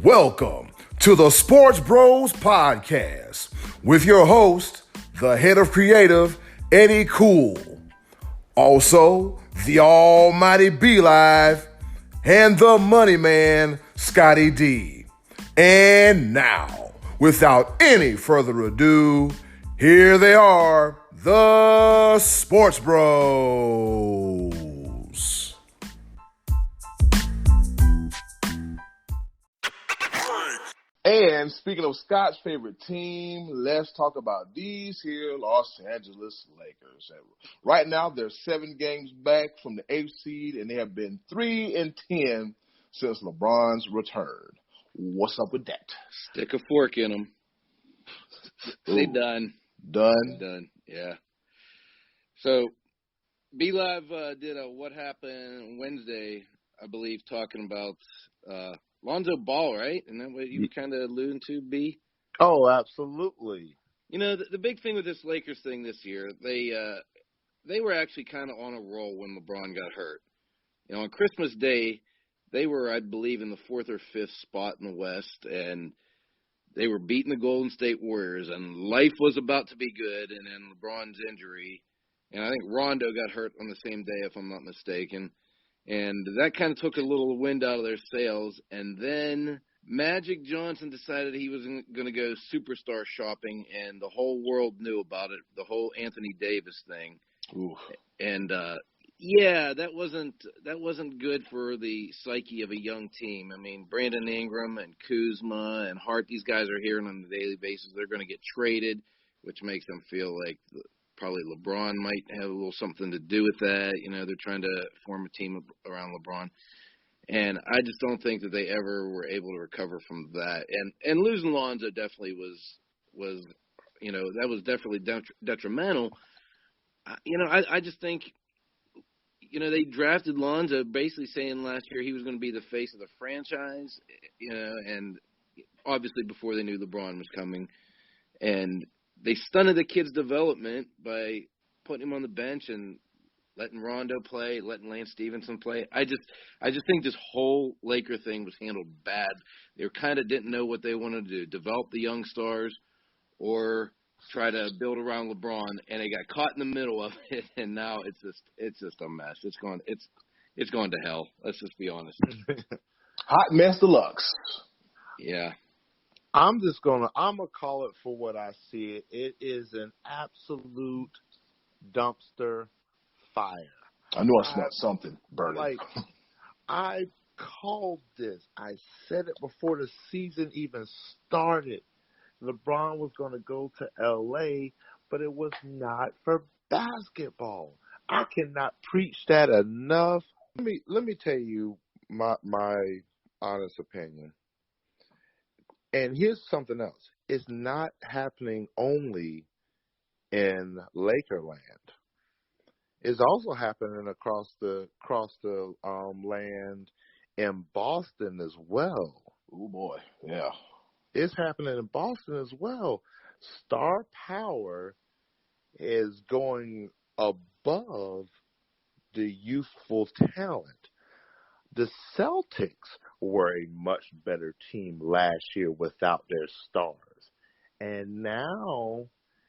Welcome to the SportsBros Podcast with your host, the head of creative, Eddie Cool. Also, the almighty B-Live and the money man, Scottie D. And now, without any further ado, here they are, the SportsBros. And speaking of Scott's favorite team, let's talk about these here Los Angeles Lakers. Right now, they're 7 games back from the 8th seed, and they have been 3-10 since LeBron's return. What's up with that? Stick a fork in them. They done. Done? Yeah. So, B-Live did a What Happened Wednesday, I believe, talking about Lonzo Ball, right? Isn't that what you were kind of alluding to, B? Oh, absolutely. You know, the big thing with this Lakers thing this year, they were actually kind of on a roll when LeBron got hurt. You know, on Christmas Day, they were, I believe, in the 4th or 5th spot in the West, and they were beating the Golden State Warriors, and life was about to be good, and then LeBron's injury. And I think Rondo got hurt on the same day, if I'm not mistaken. And that kind of took a little wind out of their sails. And then Magic Johnson decided he was going to go superstar shopping, and the whole world knew about it, the whole Anthony Davis thing. Oof. And, yeah, that wasn't good for the psyche of a young team. I mean, Brandon Ingram and Kuzma and Hart, these guys are here on a daily basis. They're going to get traded, which makes them feel like probably LeBron might have a little something to do with that. You know, they're trying to form a team around LeBron. And I just don't think that they ever were able to recover from that. And losing Lonzo definitely was you know, that was definitely detrimental. You know, I just think, you know, they drafted Lonzo basically saying last year he was going to be the face of the franchise, you know, and obviously before they knew LeBron was coming. And they stunted the kid's development by putting him on the bench and letting Rondo play, letting Lance Stevenson play. I just think this whole Laker thing was handled bad. They kind of didn't know what they wanted to do, develop the young stars or try to build around LeBron, and they got caught in the middle of it, and now it's just a mess. It's going to hell. Let's just be honest. Hot mess deluxe. Yeah. I'm gonna call it for what I see it. It is an absolute dumpster fire. I knew I smelled something burning. Like, I called this. I said it before the season even started. LeBron was going to go to L.A., but it was not for basketball. I cannot preach that enough. Let me tell you my honest opinion. And here's something else. It's not happening only in Lakerland. It's also happening across the land in Boston as well. Oh, boy. Yeah. It's happening in Boston as well. Star power is going above the youthful talent. The Celtics were a much better team last year without their stars. And now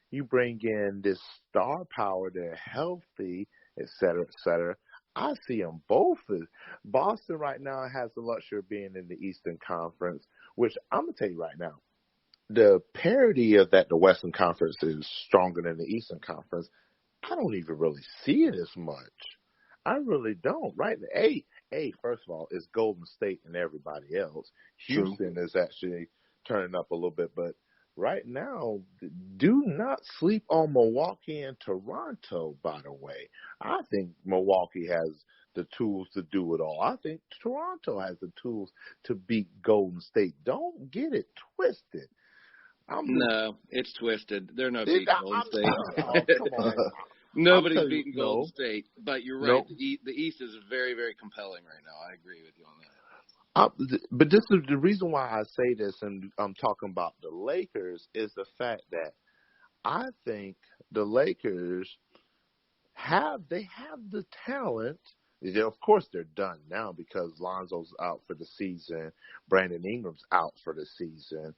you bring in this star power, they're healthy, et cetera, et cetera. I see them both as Boston right now has the luxury of being in the Eastern Conference, which I'm going to tell you right now, the parity of that the Western Conference is stronger than the Eastern Conference, I don't even really see it as much. I really don't. Right? First of all, it's Golden State and everybody else. Houston is actually turning up a little bit, but right now, do not sleep on Milwaukee and Toronto, by the way. I think Milwaukee has the tools to do it all. I think Toronto has the tools to beat Golden State. Don't get it twisted. No, it's twisted. They're not beating Golden State. Come on. Nobody's beating Golden State, but you're right. Nope. The East is very, very compelling right now. I agree with you on that. But this is the reason why I say this, and I'm talking about the Lakers, is the fact that I think the Lakers have the talent Yeah, of course they're done now because Lonzo's out for the season, Brandon Ingram's out for the season,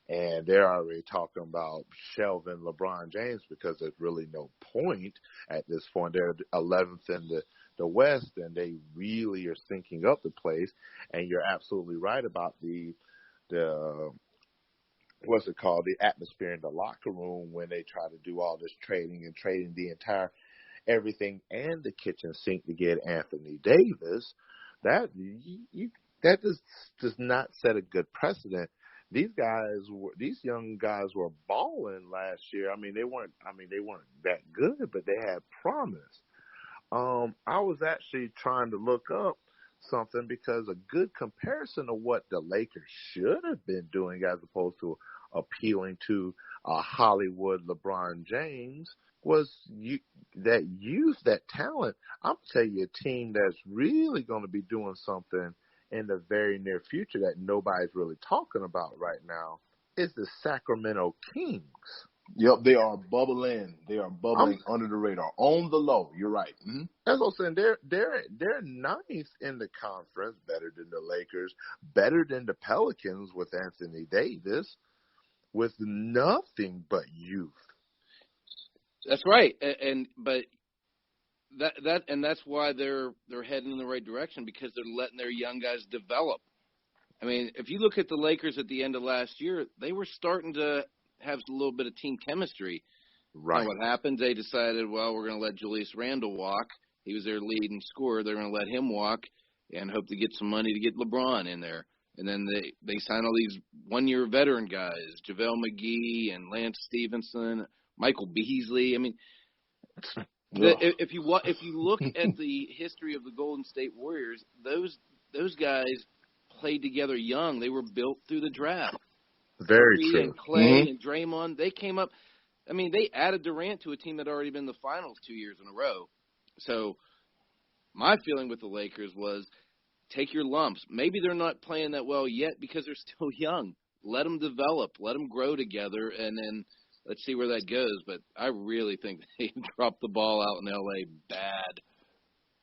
and they're already talking about shelving LeBron James because there's really no point at this point. They're 11th in the West, and they really are syncing up the place. And you're absolutely right about the what's it called, the atmosphere in the locker room when they try to do all this trading the entire everything and the kitchen sink to get Anthony Davis. That does not set a good precedent. These young guys were balling last year. I mean, they weren't that good, but they had promise. I was actually trying to look up something because a good comparison of what the Lakers should have been doing as opposed to appealing to Hollywood LeBron James was that youth, that talent. I'm going to tell you a team that's really going to be doing something in the very near future that nobody's really talking about right now is the Sacramento Kings. Yep, they are bubbling. They are bubbling under the radar, on the low. You're right. Mm-hmm. As I was saying, they're ninth in the conference, better than the Lakers, better than the Pelicans with Anthony Davis, with nothing but youth. That's right, but that's why they're heading in the right direction because they're letting their young guys develop. I mean, if you look at the Lakers at the end of last year, they were starting to have a little bit of team chemistry. Right. And what happened? They decided, well, we're going to let Julius Randle walk. He was their leading scorer. They're going to let him walk and hope to get some money to get LeBron in there. And then they sign all these one-year veteran guys, JaVale McGee and Lance Stevenson, Michael Beasley. I mean, if you look at the history of the Golden State Warriors, those guys played together young. They were built through the draft. Very Curry true. And Clay and Draymond, they came up. I mean, they added Durant to a team that had already been in the finals 2 years in a row. So my feeling with the Lakers was take your lumps. Maybe they're not playing that well yet because they're still young. Let them develop. Let them grow together, and then let's see where that goes. But I really think they dropped the ball out in L.A. bad.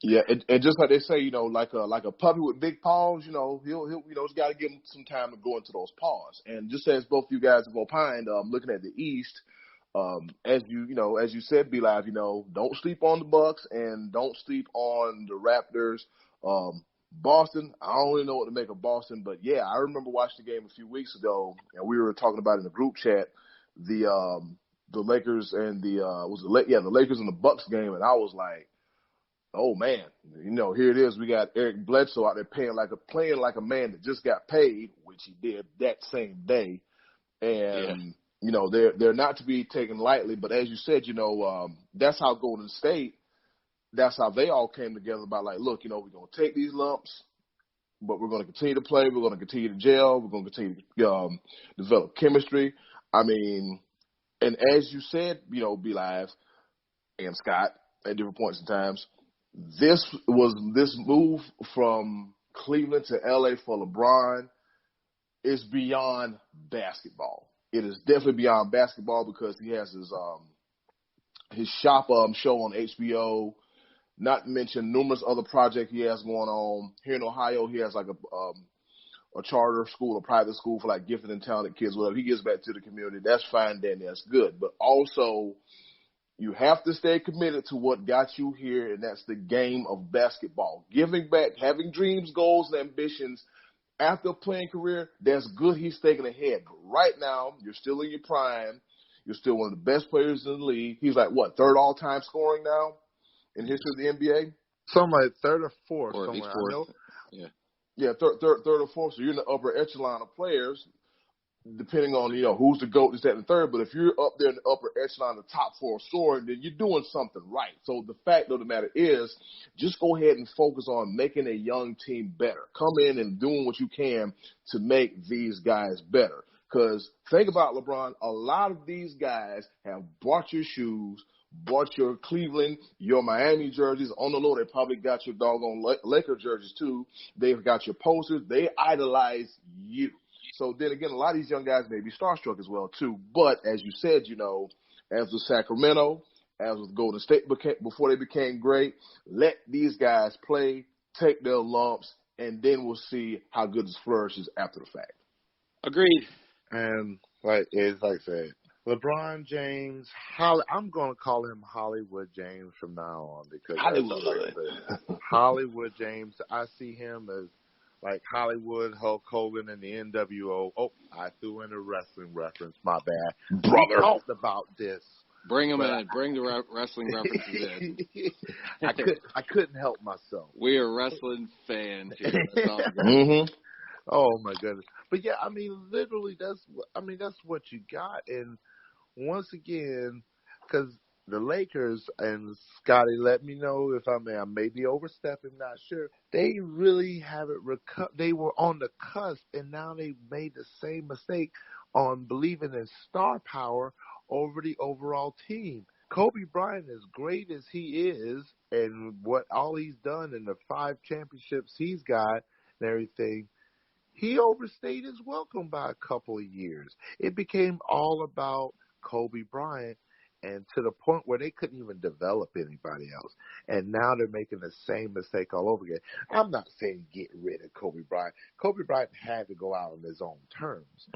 Yeah, and just like they say, like a puppy with big paws, he'll just got to give him some time to go into those paws. And just as both you guys have opined, looking at the East, as you said, B-Live, don't sleep on the Bucks and don't sleep on the Raptors. Boston, I don't really know what to make of Boston, but yeah, I remember watching the game a few weeks ago, and we were talking about it in the group chat, the Lakers and the Lakers and the Bucks game, and I was like, oh man, here it is. We got Eric Bledsoe out there playing like a man that just got paid, which he did that same day, and they're not to be taken lightly. But as you said, that's how Golden State. That's how they all came together about like, look, we're going to take these lumps, but we're going to continue to play. We're going to continue to gel. We're going to continue to develop chemistry. I mean, and as you said, B-Live and Scott at different points in times, this move from Cleveland to LA for LeBron is beyond basketball. It is definitely beyond basketball because he has his shop show on HBO. Not to mention numerous other projects he has going on. Here in Ohio, he has like a charter school, a private school for like gifted and talented kids, whatever. He gives back to the community. That's fine, then that's good. But also, you have to stay committed to what got you here, and that's the game of basketball. Giving back, having dreams, goals, and ambitions after a playing career, that's good. He's taking ahead. But right now, you're still in your prime. You're still one of the best players in the league. He's like, what, third all-time scoring now in history of the NBA? Something like third or fourth. Or somewhere. fourth. Yeah, third or fourth. So you're in the upper echelon of players, depending on, who's the GOAT, this, that, and the third. But if you're up there in the upper echelon, the top four scoring, then you're doing something right. So the fact of the matter is, just go ahead and focus on making a young team better. Come in and doing what you can to make these guys better. Because think about LeBron, a lot of these guys have bought your shoes, bought your Cleveland, your Miami jerseys. On the low, they probably got your doggone Laker jerseys too. They've got your posters. They idolize you. So then again, a lot of these young guys may be starstruck as well too. But as you said, as with Sacramento, as with Golden State before they became great. Let these guys play, take their lumps, and then we'll see how good this flourishes after the fact. Agreed. And like I said, LeBron James, I'm going to call him Hollywood James from now on because Hollywood James. I see him as like Hollywood Hulk Hogan and the NWO. Oh, I threw in a wrestling reference. My bad, brother. We talked about this. Bring them in. Bring the wrestling references in. I couldn't help myself. We are wrestling fans here. Oh my goodness! But yeah, I mean, literally, that's what you got. And once again, because the Lakers and Scottie, let me know if I may be overstepping, not sure. They really haven't recovered. They were on the cusp, and now they made the same mistake on believing in star power over the overall team. Kobe Bryant, as great as he is, and what all he's done in the 5 championships he's got and everything, he overstayed his welcome by a couple of years. It became all about Kobe Bryant, and to the point where they couldn't even develop anybody else. And now they're making the same mistake all over again. I'm not saying get rid of Kobe Bryant. Kobe Bryant had to go out on his own terms.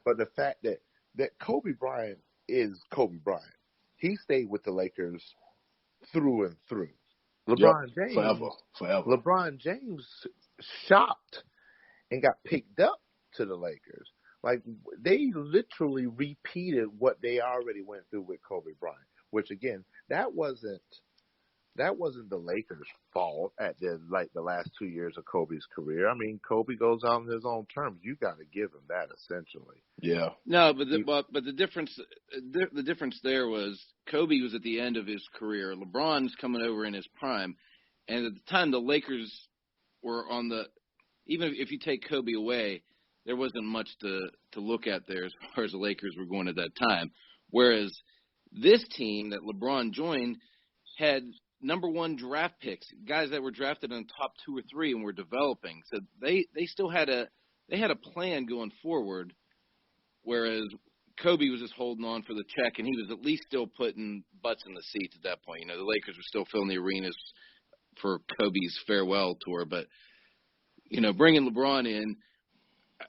But the fact that Kobe Bryant is Kobe Bryant. He stayed with the Lakers through and through. LeBron James, forever. LeBron James shopped and got picked up to the Lakers. Like, they literally repeated what they already went through with Kobe Bryant, which, again, that wasn't the Lakers' fault at the last 2 years of Kobe's career. I mean, Kobe goes out on his own terms. You got to give him that, essentially. Yeah. No, but the difference there was Kobe was at the end of his career. LeBron's coming over in his prime, and at the time the Lakers were on the. Even if you take Kobe away, there wasn't much to look at there as far as the Lakers were going at that time. Whereas this team that LeBron joined had number 1 draft picks, guys that were drafted in the top 2 or 3 and were developing. So they still had a plan going forward, whereas Kobe was just holding on for the check, and he was at least still putting butts in the seats at that point. You know, the Lakers were still filling the arenas for Kobe's farewell tour, but you know, bringing LeBron in,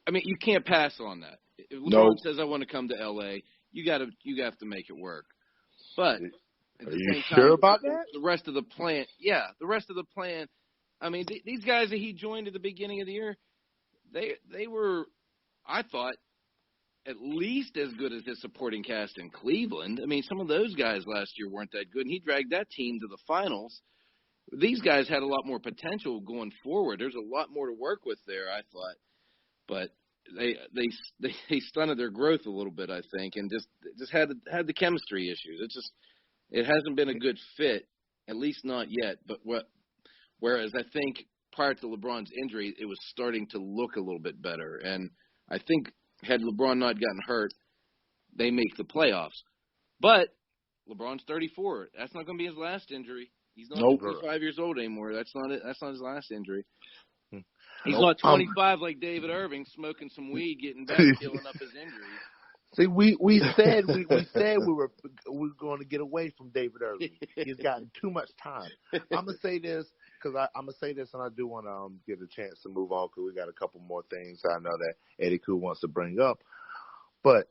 I mean, you can't pass on that. If LeBron says, I want to come to L.A., you have to make it work. But at the same time, sure about that? The rest of the plan, I mean, these guys that he joined at the beginning of the year, they were, I thought, at least as good as his supporting cast in Cleveland. I mean, some of those guys last year weren't that good, and he dragged that team to the finals. These guys had a lot more potential going forward. There's a lot more to work with there, I thought. But they stunted their growth a little bit, I think, and just had the chemistry issues. It hasn't been a good fit, at least not yet. But whereas I think prior to LeBron's injury, it was starting to look a little bit better. And I think had LeBron not gotten hurt, they make the playoffs. But LeBron's 34. That's not going to be his last injury. He's not 25 years old anymore. That's not it. That's not his last injury. He's not 25 like David Irving, smoking some weed, getting back, healing up his injuries. See, we said we were going to get away from David Irving. He's gotten too much time. I'm gonna say this because and I do want to get a chance to move on because we got a couple more things I know that Eddie Koo wants to bring up. But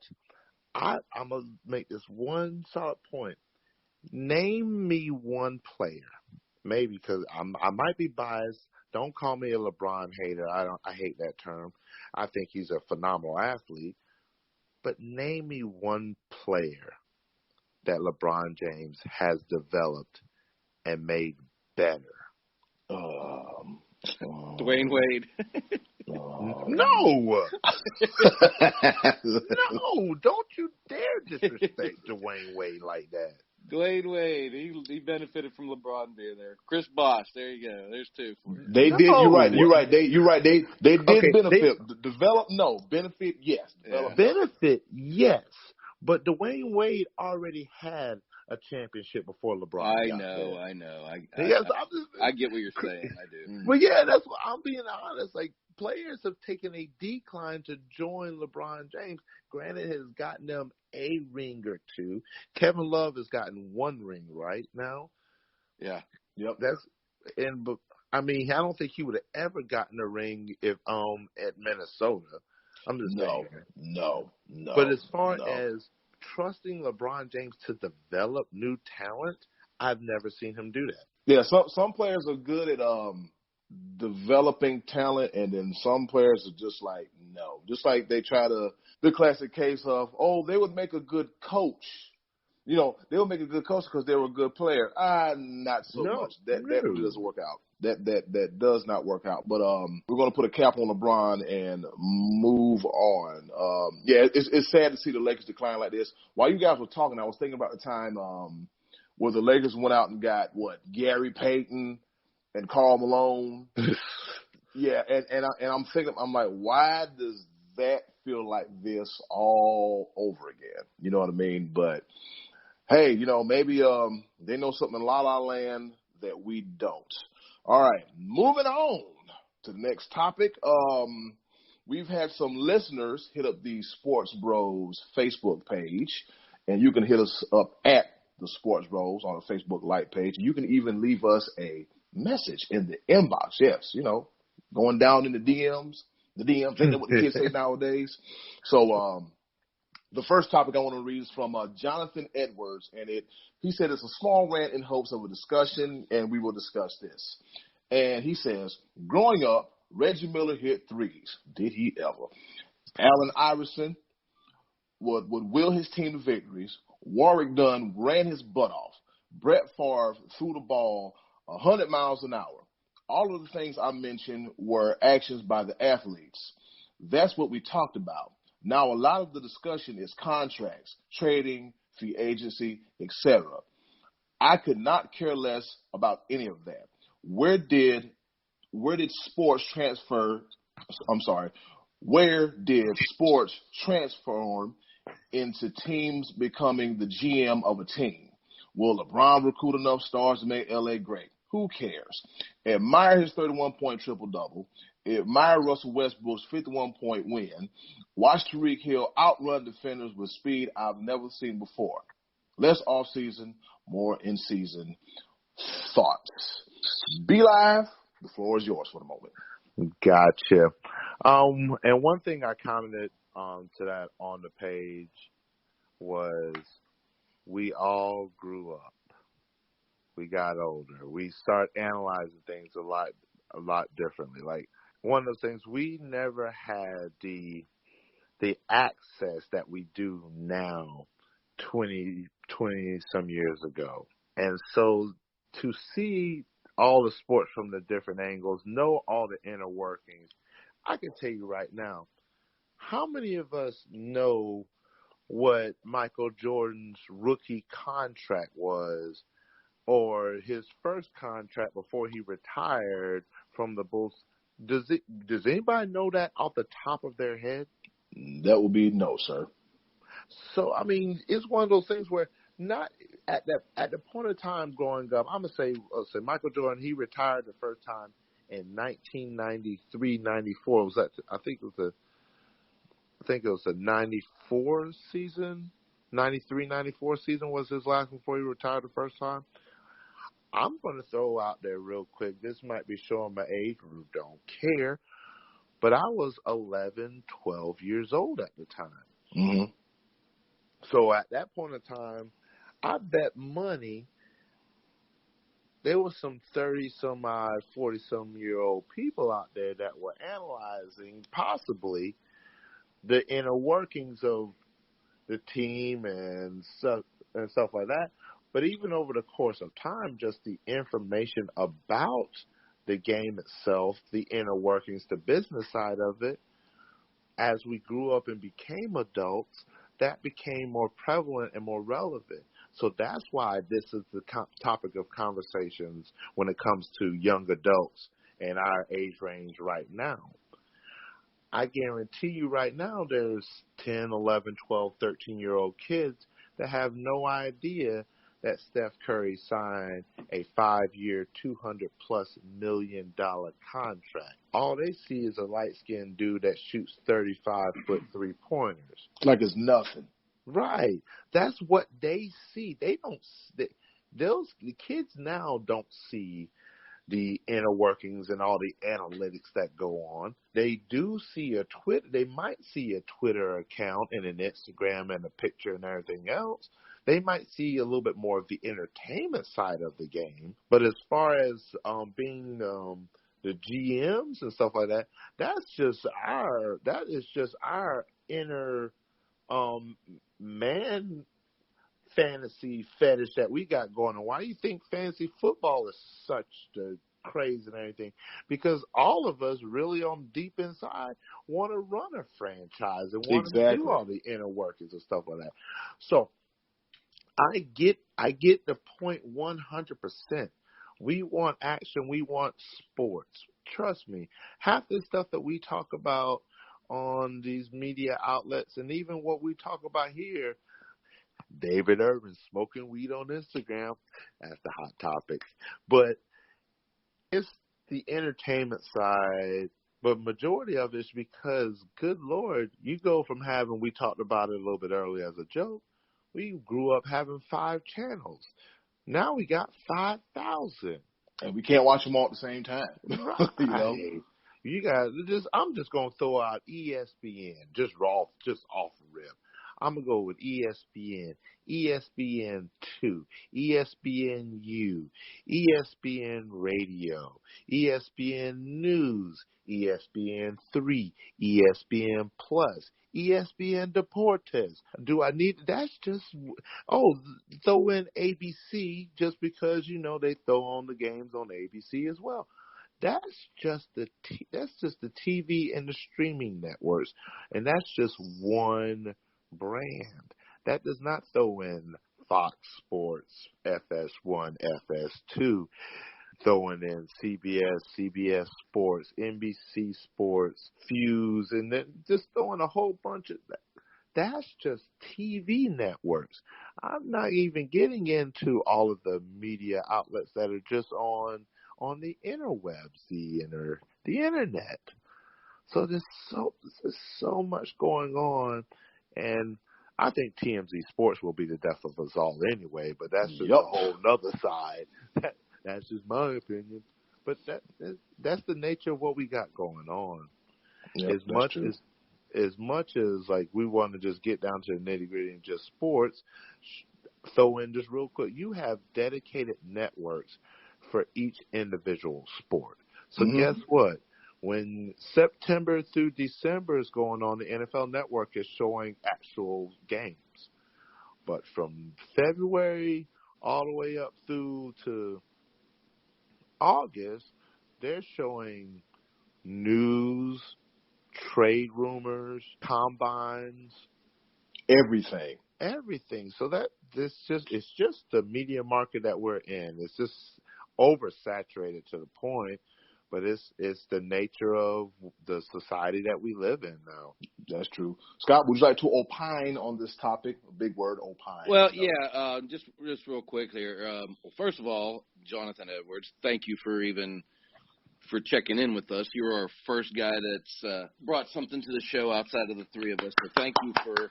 I'm gonna make this one solid point. Name me one player, maybe because I might be biased. Don't call me a LeBron hater. I hate that term. I think he's a phenomenal athlete. But name me one player that LeBron James has developed and made better. Dwayne Wade. No. No, don't you dare disrespect Dwayne Wade like that. Dwayne Wade, he benefited from LeBron being there. Chris Bosh, there you go. There's 2 for you. They did. You're right. They did benefit. Develop, no. Benefit, yes. Benefit, yes. But Dwayne Wade already had a championship before LeBron. I know. I get what you're saying. I do. But yeah, that's what I'm being honest. Like, players have taken a decline to join LeBron James. Granted, has gotten them a ring or two. Kevin Love has gotten one ring right now. Yeah. Yep. I don't think he would have ever gotten a ring if at Minnesota. I'm just saying. No. But as far as trusting LeBron James to develop new talent, I've never seen him do that. Yeah, some players are good at developing talent, and then some players are just like, no. Just like they try to, the classic case of, they would make a good coach. They would make a good coach because they were a good player. Not so much. That really doesn't work out. That does not work out. But we're going to put a cap on LeBron and move on. It's sad to see the Lakers decline like this. While you guys were talking, I was thinking about the time where the Lakers went out and got Gary Payton and Karl Malone. Yeah, and I'm thinking, I'm like, why does that feel like this all over again? You know what I mean? But hey, maybe they know something in La La Land that we don't. All right, moving on to the next topic. We've had some listeners hit up the Sports Bros Facebook page, and you can hit us up at the Sports Bros on the Facebook like page. You can even leave us a message in the inbox. Yes, going down in the DMs. The DMs, ain't that what the kids say nowadays? So the first topic I want to read is from Jonathan Edwards, and he said it's a small rant in hopes of a discussion, and we will discuss this. And he says, growing up, Reggie Miller hit threes. Did he ever? Allen Iverson would will his team to victories. Warwick Dunn ran his butt off. Brett Favre threw the ball 100 miles an hour. All of the things I mentioned were actions by the athletes. That's what we talked about. Now, a lot of the discussion is contracts, trading, free agency, etc. I could not care less about any of that. Where did sports transform into teams becoming the GM of a team? Will LeBron recruit enough stars to make LA great? Who cares? Admire his 31-point triple-double. Admire Russell Westbrook's 51-point win. Watch Tyreek Hill outrun defenders with speed I've never seen before. Less off-season, more in-season. Thoughts? Be live. The floor is yours for the moment. Gotcha. And one thing I commented to that on the page was we all grew up. We got older. We start analyzing things a lot differently. Like one of those things, we never had the access that we do now 20 some years ago. And so to see all the sports from the different angles, know all the inner workings, I can tell you right now, how many of us know what Michael Jordan's rookie contract was, or his first contract before he retired from the Bulls? Does anybody know that off the top of their head? That would be no, sir. So, I mean, it's one of those things where not at the point of time growing up, I'm going to say Michael Jordan, he retired the first time in 1993-94. Was that, I think it was the 94 season. 93-94 season was his last before he retired the first time. I'm going to throw out there real quick. This might be showing my age. Don't care. But I was 11, 12 years old at the time. Mm-hmm. So at that point in time, I bet money there was some 30-some-odd, 40-some-year-old people out there that were analyzing possibly the inner workings of the team and stuff like that. But even over the course of time, just the information about the game itself, the inner workings, the business side of it, as we grew up and became adults, that became more prevalent and more relevant. So that's why this is the topic of conversations when it comes to young adults in our age range right now. I guarantee you right now there's 10, 11, 12, 13-year-old kids that have no idea that Steph Curry signed a 5-year, $200+ million contract. All they see is a light-skinned dude that shoots 35-foot three-pointers. Like it's nothing. Right. That's what they see. The kids now don't see the inner workings and all the analytics that go on. They do see a Twitter. They might see a Twitter account and an Instagram and a picture and everything else. They might see a little bit more of the entertainment side of the game. But as far as being the GMs and stuff like that, that is just our inner man fantasy fetish that we got going on. Why do you think fantasy football is such the craze and everything? Because all of us really on deep inside want to run a franchise and want to do all the inner workings and stuff like that. So I get the point 100%. We want action. We want sports. Trust me. Half the stuff that we talk about on these media outlets and even what we talk about here, David Irving smoking weed on Instagram, that's the hot topic. But it's the entertainment side. But majority of it's because, good Lord, you go from having, we talked about it a little bit earlier as a joke, we grew up having 5 channels. Now we got 5,000. And we can't watch them all at the same time. Right. You know? You guys, I'm just going to throw out ESPN, just off rip. I'm going to go with ESPN, ESPN2, ESPNU, ESPN Radio, ESPN News, ESPN3, ESPN Plus, ESPN Deportes. Do I need, that's just, throw in ABC just because, they throw on the games on ABC as well. That's just the TV and the streaming networks, and that's just one brand. That does not throw in Fox Sports, FS1, FS2, throwing in CBS Sports, NBC Sports, Fuse, and then just throwing a whole bunch of that. That's just TV networks. I'm not even getting into all of the media outlets that are just on the interwebs, the internet. So there's so much going on, and I think TMZ Sports will be the death of us all anyway. But that's just a whole nother side. That's just my opinion. But that's the nature of what we got going on. Yep, as much as like we want to just get down to the nitty gritty and just sports, throw in just real quick. You have dedicated networks for each individual sport. So guess what? When September through December is going on, the NFL Network is showing actual games. But from February all the way up through to August, they're showing news, trade rumors, combines, everything. So it's just the media market that we're in. It's just oversaturated to the point, but it's the nature of the society that we live in now. That's true. Scott, would you like to opine on this topic? A big word, opine. Well, just real quick here. First of all, Jonathan Edwards, thank you for checking in with us. You were our first guy that's brought something to the show outside of the three of us. So thank you for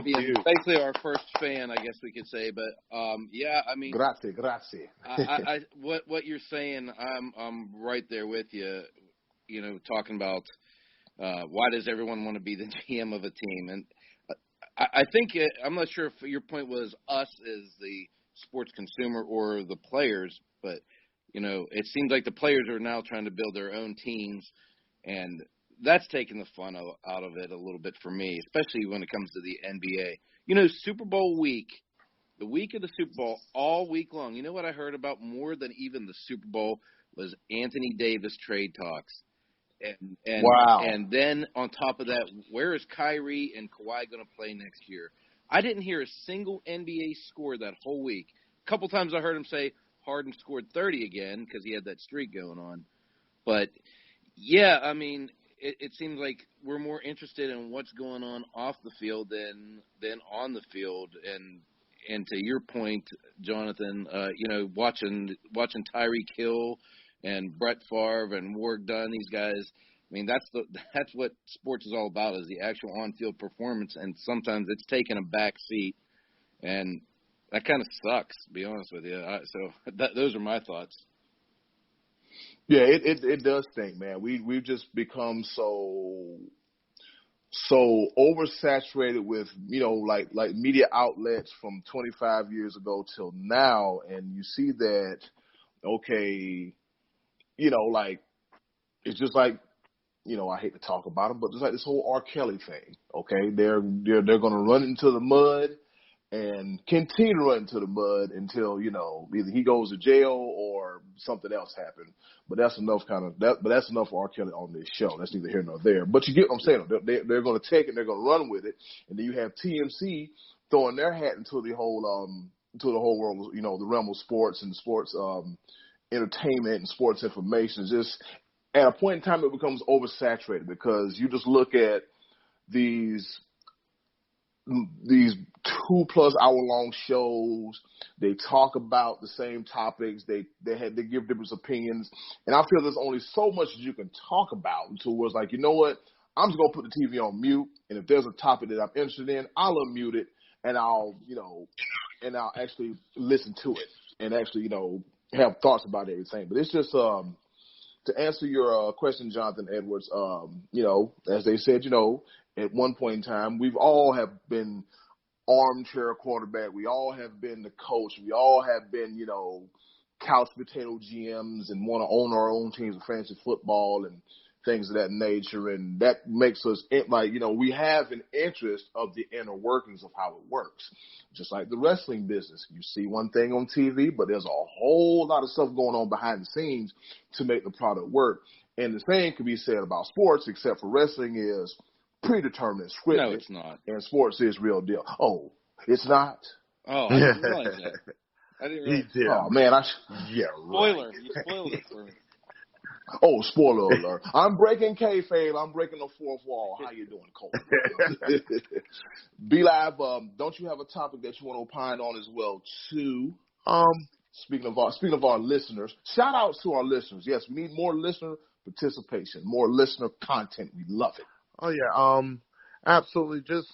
being basically our first fan, I guess we could say. But I mean, grazie. What you're saying, I'm right there with you. Talking about why does everyone want to be the GM of a team, and I think I'm not sure if your point was us as the sports consumer or the players, but it seems like the players are now trying to build their own teams, and that's taking the fun out of it a little bit for me, especially when it comes to the NBA. Super Bowl week, the week of the Super Bowl, all week long. You know what I heard about more than even the Super Bowl was Anthony Davis trade talks. And wow. And then on top of that, where is Kyrie and Kawhi going to play next year? I didn't hear a single NBA score that whole week. A couple times I heard him say Harden scored 30 again because he had that streak going on. But, yeah, I mean, it seems like we're more interested in what's going on off the field than on the field. And and to your point, Jonathan, watching Tyreek Hill and Brett Favre and Ward Dunn, these guys. I mean, that's what sports is all about, is the actual on-field performance, and sometimes it's taking a back seat, and that kind of sucks, to be honest with you. Those are my thoughts. Yeah, it does stink, man. We've just become so oversaturated with, like media outlets from 25 years ago till now, and you see that, okay, it's just like, I hate to talk about them, but it's like this whole R. Kelly thing. Okay, they're going to run into the mud and continue to run into the mud until either he goes to jail or something else happens. But that's enough that's enough for R. Kelly on this show. That's neither here nor there. But you get what I'm saying. They're going to take it. They're going to run with it, and then you have TMC throwing their hat into the whole world. The realm of sports and sports entertainment and sports information. Is just at a point in time, it becomes oversaturated because you just look at these 2+ hour long shows. They talk about the same topics. They give different opinions, and I feel there's only so much you can talk about until it's like, you know what? I'm just gonna put the TV on mute, and if there's a topic that I'm interested in, I'll unmute it and I'll actually listen to it and actually have thoughts about everything. But it's just to answer your question, Jonathan Edwards, as they said, at one point in time, we've all have been armchair quarterback. We all have been the coach. We all have been, couch potato GMs and want to own our own teams of fantasy football and things of that nature. And that makes us we have an interest of the inner workings of how it works. Just like the wrestling business. You see one thing on TV, but there's a whole lot of stuff going on behind the scenes to make the product work. And the same can be said about sports, except for wrestling is predetermined, scripted. No, it's not. And sports is real deal. Oh, it's not? Oh, I didn't realize that. I didn't realize that. Oh, man. Spoiler. You spoiled it for me. Oh, spoiler alert. I'm breaking kayfabe. I'm breaking the fourth wall. How you doing, Cole? B-Live, don't you have a topic that you want to opine on as well, too? Speaking of our listeners, shout out to our listeners. Yes, we need more listener participation, more listener content. We love it. Oh, yeah. Absolutely. Just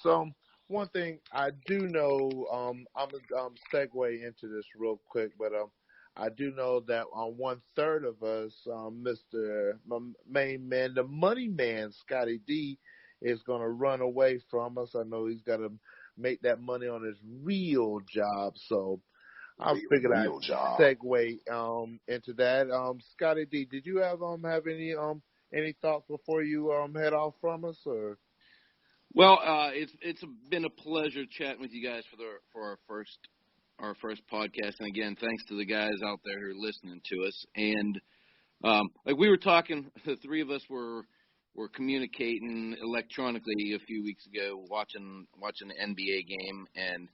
one thing I do know, I'm going to segue into this real quick, but I do know that 1/3 of us, my main man, the money man, Scottie D, is going to run away from us. I know he's got to make that money on his real job, so I figured I'd segue into that. Scottie D, did you have any thoughts before you head off from us, or? Well, it's been a pleasure chatting with you guys for our first podcast, and again, thanks to the guys out there who are listening to us. And like we were talking, the three of us were communicating electronically a few weeks ago, watching an NBA game, and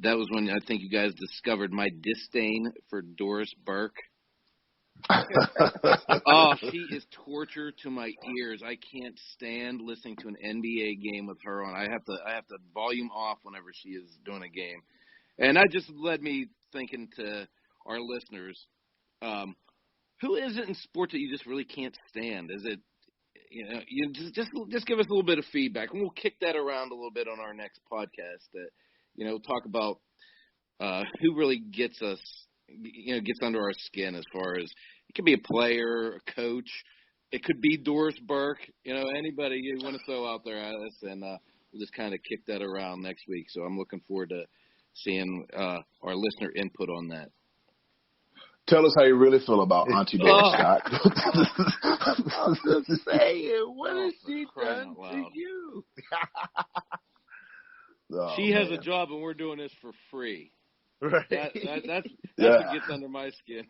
that was when I think you guys discovered my disdain for Doris Burke. Oh, she is torture to my ears. I can't stand listening to an NBA game with her on. I have to volume off whenever she is doing a game. And that just led me thinking to our listeners, who is it in sports that you just really can't stand? Is it, you just give us a little bit of feedback, and we'll kick that around a little bit on our next podcast. That talk about who really gets us, gets under our skin as far as it could be a player, a coach, it could be Doris Burke, anybody you want to throw out there at us, and we'll just kind of kick that around next week. So I'm looking forward to seeing our listener input on that. Tell us how you really feel about Auntie Doris, Scott. I'm just saying, what has she done to you? She has a job, and we're doing this for free. Right. That's what gets under my skin.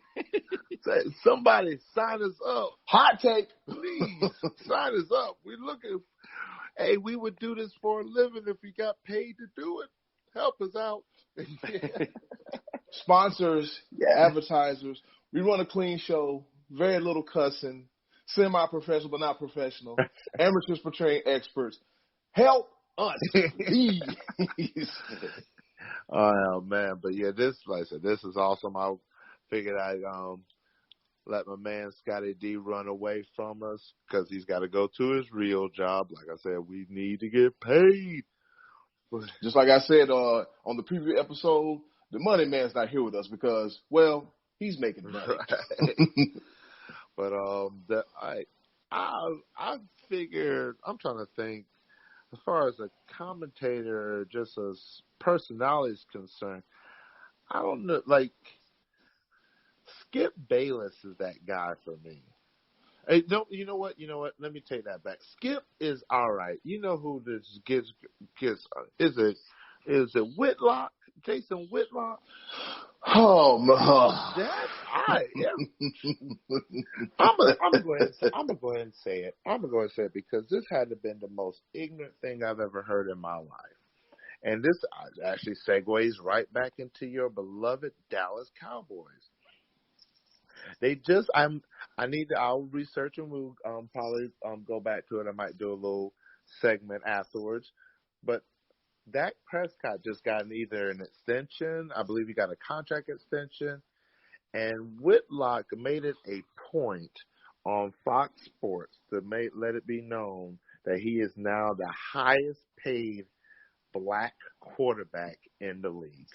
Somebody sign us up. Hot take. Please, sign us up. Hey, we would do this for a living if we got paid to do it. Help us out. Sponsors, advertisers. We run a clean show, very little cussing, semi-professional but not professional, amateurs portraying experts. Help us, please. Oh man, but yeah, this like I said, this is awesome. I figured I'd let my man Scottie D run away from us because he's got to go to his real job. Like I said, we need to get paid. Just like I said on the previous episode, the money man's not here with us because, well, he's making money. Right. But I figured, I'm trying to think, as far as a commentator, just as personality is concerned, I don't know, like, Skip Bayless is that guy for me. Hey, no, you know what? Let me take that back. Skip is all right. You know who this gets? Is it Whitlock? Jason Whitlock? Oh my! That's I. Yeah. I'm gonna go ahead and say it. I'm gonna go ahead and say it because this had to have been the most ignorant thing I've ever heard in my life. And this actually segues right back into your beloved Dallas Cowboys. They just, I'll research and we'll probably go back to it. I might do a little segment afterwards. But Dak Prescott just got either an extension, I believe he got a contract extension, and Whitlock made it a point on Fox Sports to let it be known that he is now the highest paid black quarterback in the league.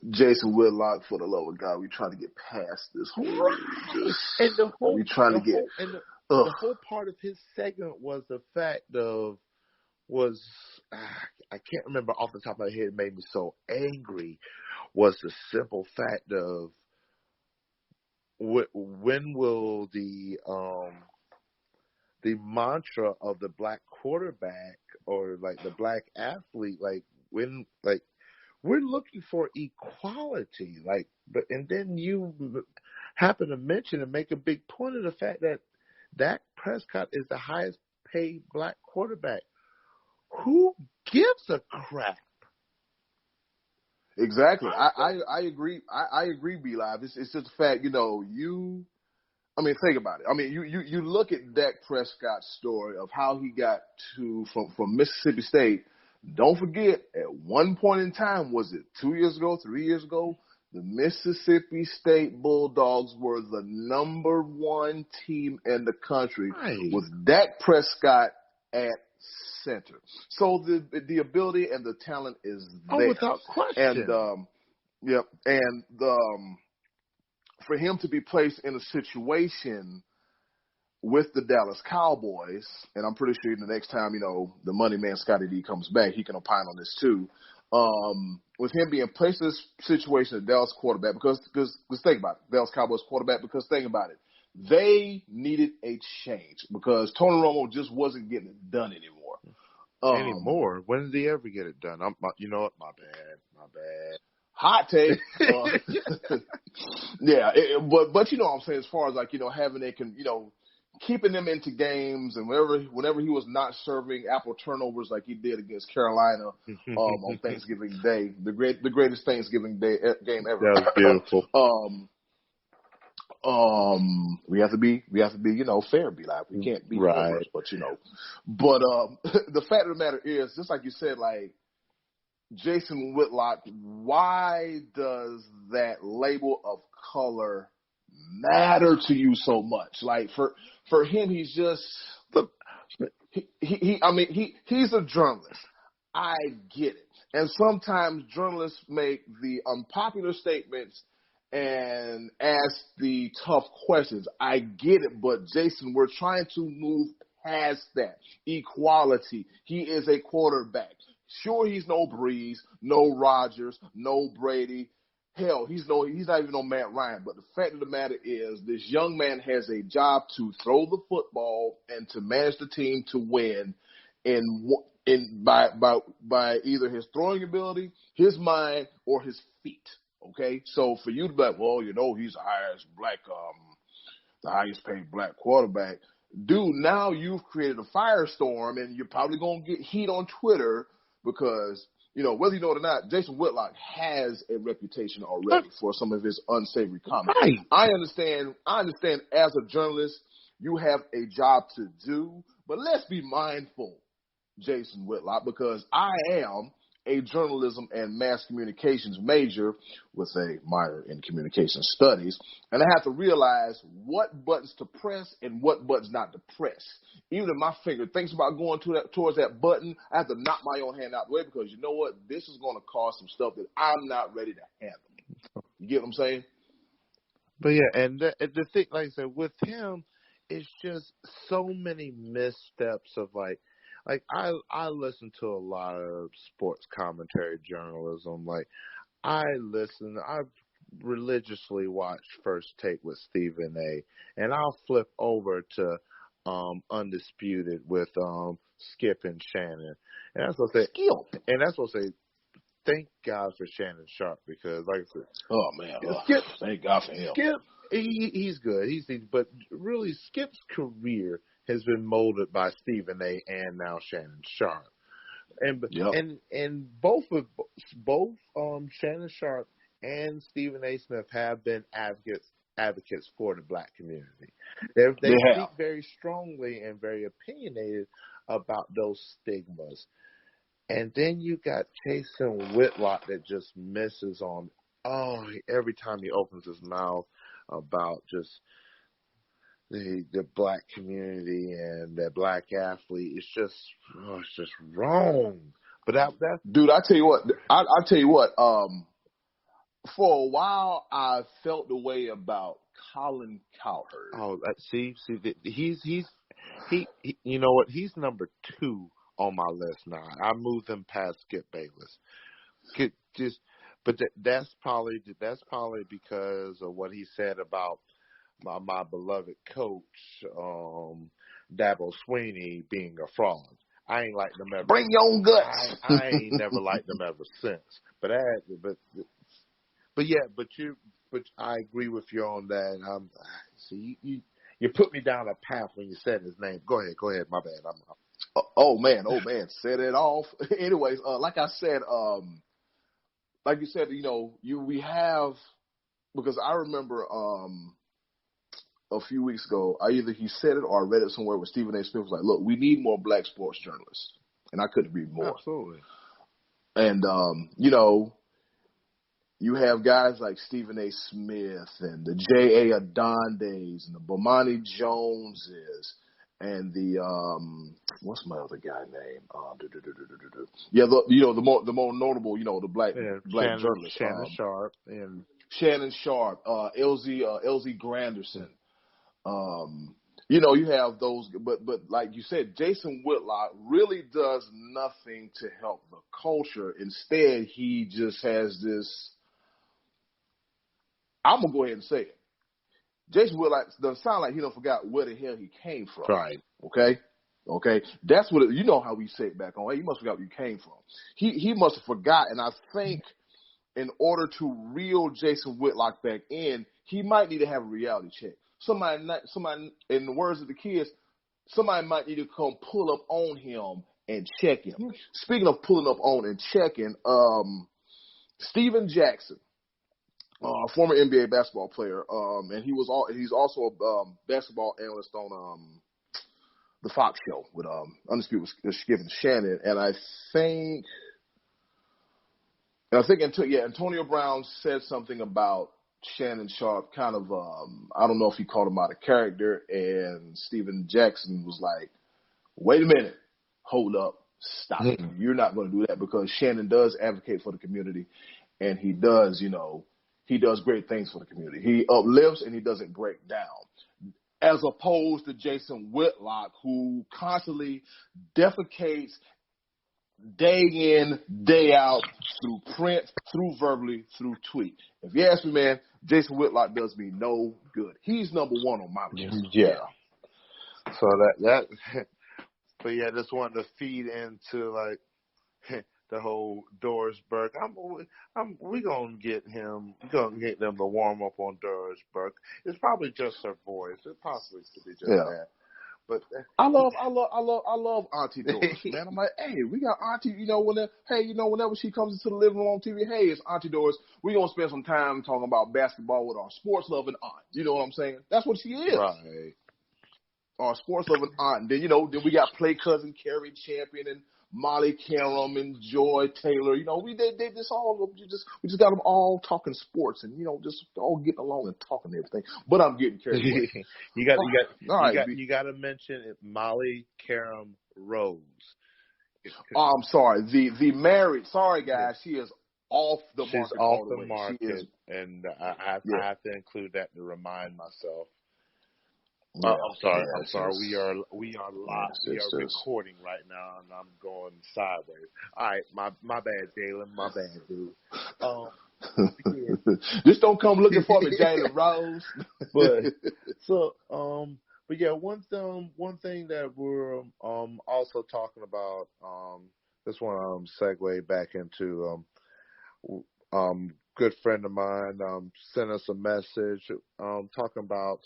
Jason Whitlock, for the love of God, we trying to get past this whole. And the whole part of his segment was the fact of I can't remember off the top of my head. It made me so angry. Was the simple fact of when will the mantra of the black quarterback or like the black athlete we're looking for equality, and then you happen to mention and make a big point of the fact that Dak Prescott is the highest paid black quarterback. Who gives a crap? Exactly. I agree. I agree, B-Live. It's just the fact, think about it. You look at Dak Prescott's story of how he got from Mississippi State. Don't forget, at one point in time, was it 2 years ago, 3 years ago, the Mississippi State Bulldogs were the number one team in the country with Dak Prescott at center. So the ability and the talent is there. Oh, without question. And for him to be placed in a situation with the Dallas Cowboys, and I'm pretty sure the next time, the money man Scottie D comes back, he can opine on this too. With him being placed in this situation at Dallas quarterback, because think about it, Dallas Cowboys quarterback, because think about it, they needed a change because Tony Romo just wasn't getting it done anymore. Anymore? When did he ever get it done? You know what? My bad. Hot take. Yeah, but you know what I'm saying, as far as having keeping them into games, and whenever he was not serving apple turnovers like he did against Carolina on Thanksgiving Day, the greatest Thanksgiving Day game ever. That was beautiful. We have to be fair, be like we can't be right, but the fact of the matter is, just like you said, Jason Whitlock, why does that label of color matter to you so much? For him, he's just he's a journalist. I get it. And sometimes journalists make the unpopular statements and ask the tough questions. I get it, but Jason, we're trying to move past that. Equality. He is a quarterback. Sure, he's no Breeze, no Rodgers, no Brady. Hell, he's not even no Matt Ryan. But the fact of the matter is, this young man has a job to throw the football and to manage the team to win, by either his throwing ability, his mind, or his feet. Okay, so for you to be like, well, he's the highest paid black quarterback, dude. Now you've created a firestorm, and you're probably gonna get heat on Twitter because, whether you know it or not, Jason Whitlock has a reputation already for some of his unsavory comments. Right. I understand as a journalist, you have a job to do, but let's be mindful, Jason Whitlock, because I am a journalism and mass communications major with a minor in communication studies, and I have to realize what buttons to press and what buttons not to press. Even if my finger thinks about going towards that button, I have to knock my own hand out the way because you know what? This is going to cause some stuff that I'm not ready to handle. You get what I'm saying? But yeah, and the thing, like I said, with him, it's just so many missteps of like I listen to a lot of sports commentary journalism. Like I religiously watch First Take with Stephen A. And I'll flip over to Undisputed with Skip and Shannon. And that's what I say. And that's what I say. Thank God for Shannon Sharp because, like I said, oh man, Skip, thank God for him. Skip, he's good. But really, Skip's career has been molded by Stephen A. and now Shannon Sharp, and both Shannon Sharp and Stephen A. Smith have been advocates for the Black community. They speak very strongly and very opinionated about those stigmas. And then you got Jason Whitlock that just misses on every time he opens his mouth about just the Black community and the Black athlete. It's just wrong. But that dude, I tell you what. For a while, I felt the way about Colin Cowherd. Oh, see, he's you know what? He's number 2 on my list now. I moved him past Skip Bayless. But that's probably because of what he said about my beloved coach, Dabo Swinney, being a fraud. I ain't liked them ever. Bring your own guts. I ain't never liked them ever since. But I agree with you on that. See, you put me down a path when you said his name. Go ahead. My bad. Oh man, set it off. Anyways, like I said, like you said, we have, because I remember a few weeks ago, either he said it or I read it somewhere where Stephen A. Smith was like, look, we need more Black sports journalists. And I couldn't agree more. Absolutely. And, you have guys like Stephen A. Smith and the J.A. Adondes and the Bomani Joneses and the what's my other guy name? The more notable, the black journalists. Shannon Sharp, LZ Granderson. You have those, but like you said, Jason Whitlock really does nothing to help the culture. Instead, he just has this. I'm gonna go ahead and say it. Jason Whitlock doesn't sound like he don't forgot where the hell he came from. Right. Okay. That's what you know how we say it back on. Hey, you must forgot where you came from. He must have forgot, and I think in order to reel Jason Whitlock back in, he might need to have a reality check. Somebody, in the words of the kids, somebody might need to come pull up on him and check him. Speaking of pulling up on and checking, Steven Jackson, former NBA basketball player, and he's also a basketball analyst on the Fox show with Undisputed with Skip and Shannon, and I think Antonio Brown said something about Shannon Sharp, kind of I don't know if he called him out of character, and Steven Jackson was like, "Wait a minute, hold up, stop it! You're not going to do that because Shannon does advocate for the community, and he does, he does great things for the community. He uplifts and he doesn't break down." As opposed to Jason Whitlock, who constantly defecates day in, day out, through print, through verbally, through tweet. If you ask me, man, Jason Whitlock does me no good. He's number 1 on my list. Yeah. So but yeah, just wanted to feed into like the whole Doris Burke. We gonna get him. We're gonna get them to warm up on Doris Burke. It's probably just her voice. It possibly could be just that. But I love Auntie Doris, man. I'm like, hey, we got Auntie. Whenever she comes into the living room on TV, hey, it's Auntie Doris. We gonna spend some time talking about basketball with our sports loving aunt. You know what I'm saying? That's what she is. Right. Our sports loving aunt. And then then we got play cousin Carrie Champion and Molly Carum and Joy Taylor. You know, we just got them all talking sports and, you know, just all getting along and talking and everything. But I'm getting carried away. you got to mention Molly Carum Rose. Oh, I'm sorry. The married. Sorry, guys. She is off the market. She's off the market, and I have to include that to remind myself. Yeah, I'm sorry. We are live. We are recording right now, and I'm going sideways. All right, my bad, Jalen. My bad, dude. Just don't come looking for me, Jalen Rose. But yeah, one thing that we're also talking about. This one segue back into good friend of mine sent us a message talking about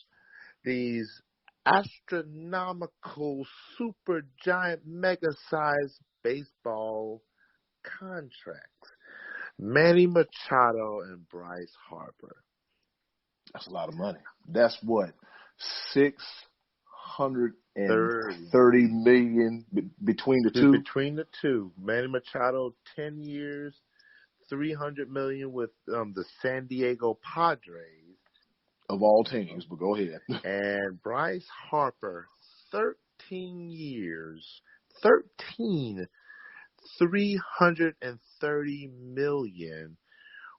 these astronomical, super giant, mega-sized baseball contracts. Manny Machado and Bryce Harper. That's a lot of money. That's what, $630 million between the two? Between the two. Manny Machado, 10 years, $300 million with the San Diego Padres. Of all teams, but go ahead. And Bryce Harper, 13 years, $330 million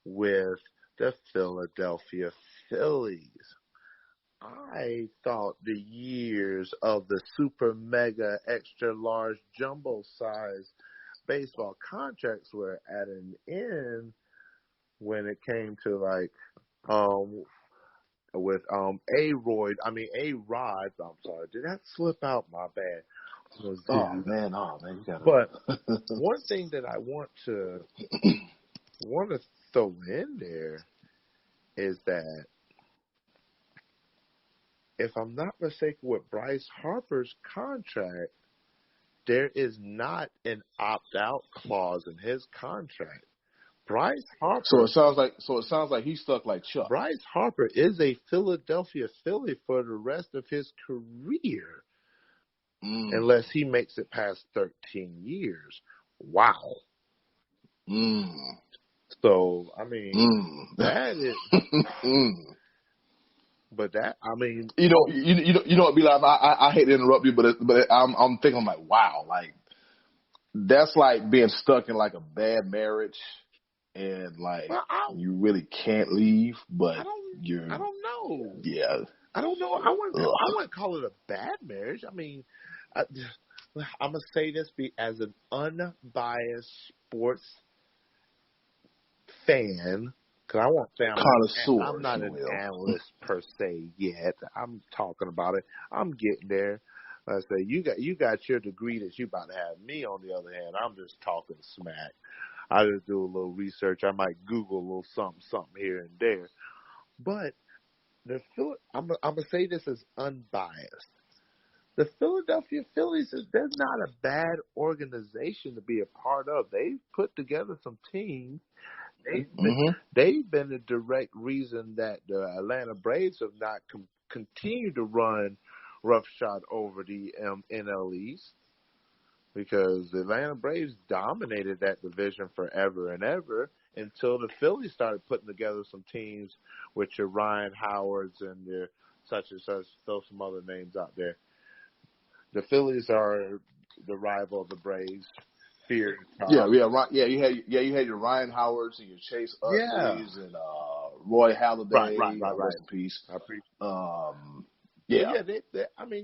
with the Philadelphia Phillies. I thought the years of the super mega extra large jumbo size baseball contracts were at an end when it came to like with A-Rod, I'm sorry, did that slip out? My bad. Oh man, you gotta. But one thing that I want to throw in there is that if I'm not mistaken with Bryce Harper's contract, there is not an opt-out clause in his contract. Bryce Harper. So it sounds like he's stuck like Chuck. Bryce Harper is a Philadelphia Philly for the rest of his career, unless he makes it past 13 years. Wow. So I mean, that is. But that, I mean, you know, be like, I hate to interrupt you, but I'm thinking, I'm like, wow, like that's like being stuck in like a bad marriage. And like you really can't leave, but I don't know. Yeah, I don't know. I wouldn't call it a bad marriage. I mean, I'm gonna say this as an unbiased sports fan, because I won't say I'm not an analyst per se yet. I'm talking about it. I'm getting there. I say you got your degree that you about to have. Me, on the other hand, I'm just talking smack. I just do a little research. I might Google a little something here and there. But I'm gonna say this as unbiased. The Philadelphia Phillies they're not a bad organization to be a part of. They've put together some teams. They've been the direct reason that the Atlanta Braves have not continued to run roughshod over the NL East. Because the Atlanta Braves dominated that division forever and ever until the Phillies started putting together some teams with your Ryan Howards and their such and such, throw some other names out there. The Phillies are the rival of the Braves. You had your Ryan Howards and your Chase Utley's and Roy Halladay. Right. Rest in peace. I appreciate.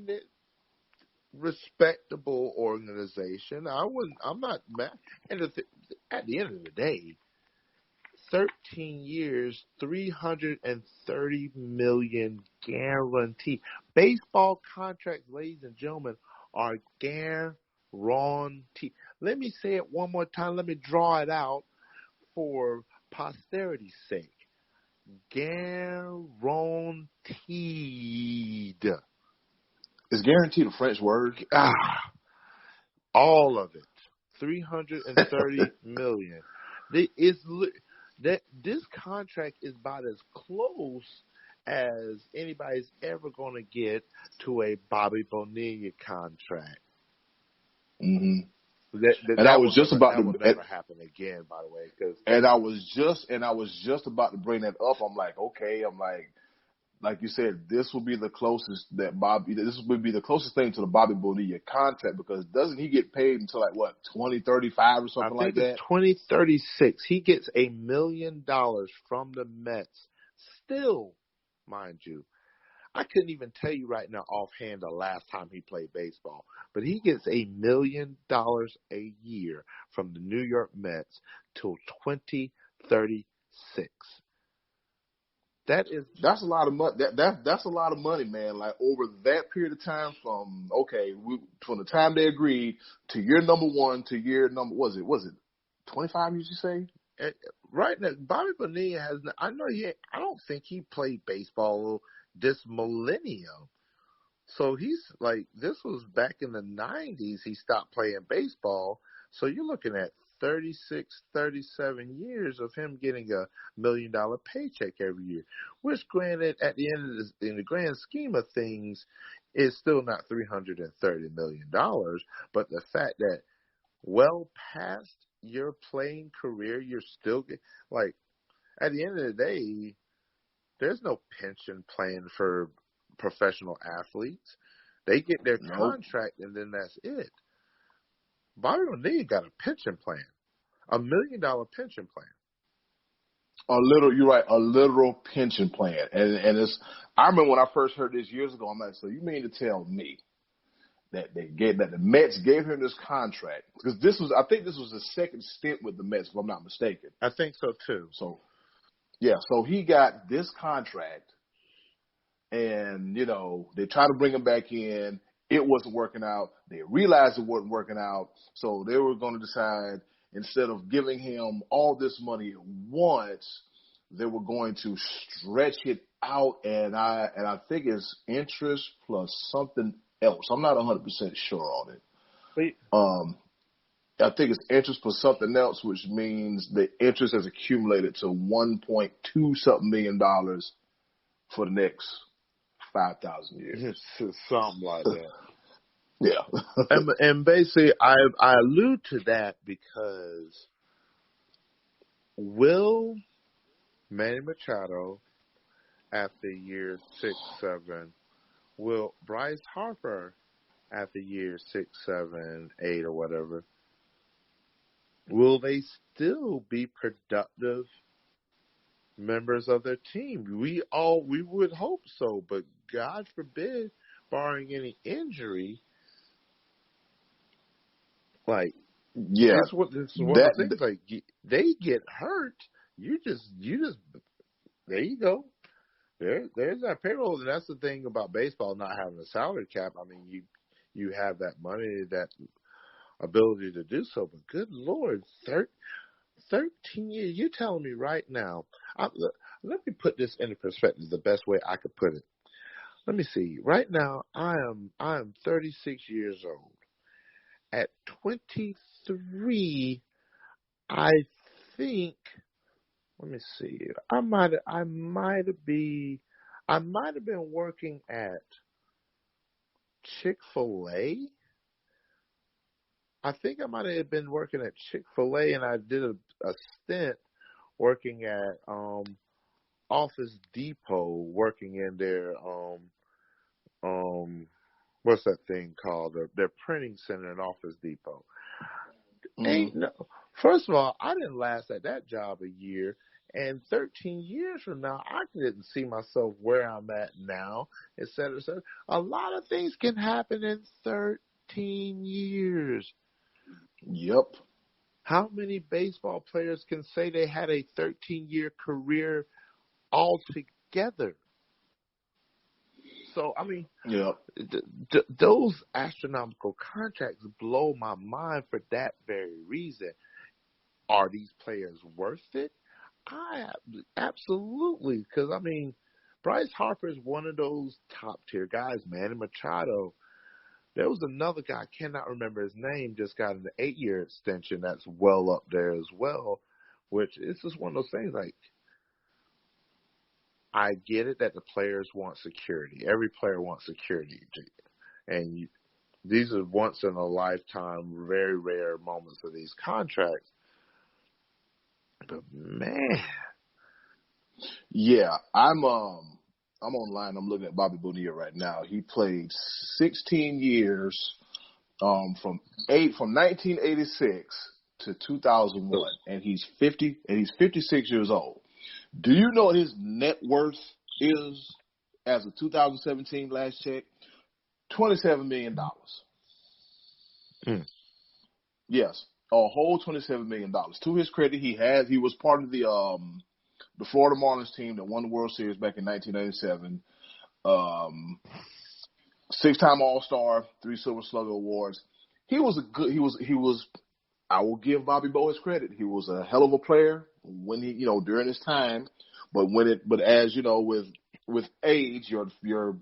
They respectable organization. I'm not mad. And at the end of the day, 13 years, $330 million guaranteed. Baseball contracts, ladies and gentlemen, are guaranteed. Let me say it one more time. Let me draw it out for posterity's sake. Guaranteed. Is guaranteed a French word? All of it. $330 million. This contract is about as close as anybody's ever going to get to a Bobby Bonilla contract. And I was just about that to, will never happen again. By the way, and I was just about to bring that up. I'm like you said, this will be the closest that this would be the closest thing to the Bobby Bonilla contract, because doesn't he get paid until 2035 or something like that? I think it's 2036. He gets $1 million from the Mets. Still, mind you, I couldn't even tell you right now offhand the last time he played baseball, but he gets $1 million a year from the New York Mets till 2036. That's a lot of money. That's a lot of money, man. Like, over that period of time, from the time they agreed to year number one to year number, was it 25? You should say. Right now, Bobby Bonilla has. I don't think he played baseball this millennium. So he's like, this was back in the 90s. He stopped playing baseball. So you're looking at 36, 37 years of him getting $1 million paycheck every year, which, granted, at the end of this, in the grand scheme of things, is still not $330 million. But the fact that well past your playing career, you're still like, at the end of the day, there's no pension plan for professional athletes. They get their contract and then that's it. Bobby Bonilla got a pension plan, $1 million pension plan. You're right, a literal pension plan. And it's, I remember when I first heard this years ago, I'm like, so you mean to tell me that the Mets gave him this contract? Because I think this was the second stint with the Mets, if I'm not mistaken. I think so too. So he got this contract, and they tried to bring him back in. It wasn't working out. They realized it wasn't working out, so they were going to decide, instead of giving him all this money at once, they were going to stretch it out, and I think it's interest plus something else. I'm not 100% sure on it. Wait. I think it's interest plus something else, which means the interest has accumulated to $1.2 something million for the next 5,000 years. Something like that. Yeah. and basically, I allude to that because will Manny Machado, after year 6, 7, will Bryce Harper, after year 6, 7, 8, or whatever, will they still be productive members of their team? We would hope so, but God forbid, barring any injury, like, this is one of the things. Like, they get hurt, you just there you go. There's that payroll, and that's the thing about baseball not having a salary cap. I mean, you have that money, that ability to do so, but good Lord, 13 years. You telling me right now? Let me put this into perspective. The best way I could put it. Let me see. Right now, I am 36 years old. At 23, I think. Let me see. I might have been working at Chick-fil-A. I think I might have been working at Chick-fil-A, and I did a stint working at Office Depot, working in their what's that thing called? Their printing center in Office Depot. First of all, I didn't last at that job a year, and 13 years from now, I didn't see myself where I'm at now, et cetera, et cetera. A lot of things can happen in 13 years. Yep. How many baseball players can say they had a 13-year career altogether? So, I mean, those astronomical contracts blow my mind for that very reason. Are these players worth it? Absolutely. Because, I mean, Bryce Harper is one of those top-tier guys. Manny Machado. There was another guy, I cannot remember his name, just got an 8-year extension that's well up there as well, which is just one of those things, like, I get it that the players want security. Every player wants security. And these are once in a lifetime, very rare moments of these contracts. But man, yeah, I'm online. I'm looking at Bobby Bonilla right now. He played 16 years from 1986 to 2001, and he's 56 years old. Do you know what his net worth is as of 2017 last check? $27 million. Yes, a whole $27 million. To his credit, he was part of the Florida Marlins team that won the World Series back in 1997. 6-time All-Star, 3 Silver Slugger awards. He was. I will give Bobby Bo his credit. He was a hell of a player when he, during his time. But as you know, with age, your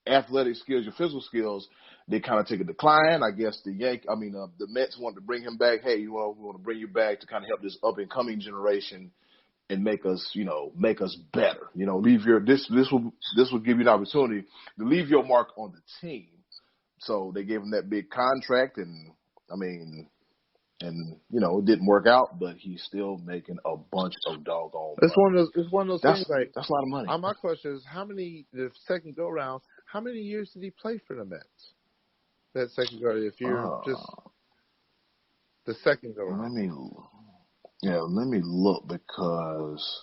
athletic skills, your physical skills, they kind of take a decline. I guess the Mets wanted to bring him back. Hey, we want to bring you back to kind of help this up and coming generation and make us better. This will give you an opportunity to leave your mark on the team. So they gave him that big contract, and it didn't work out, but he's still making a bunch of doggone money. It's one of those things like that's a lot of money. My question is, the second go round, how many years did he play for the Mets? That second go, if you're just the second go round. Let me look because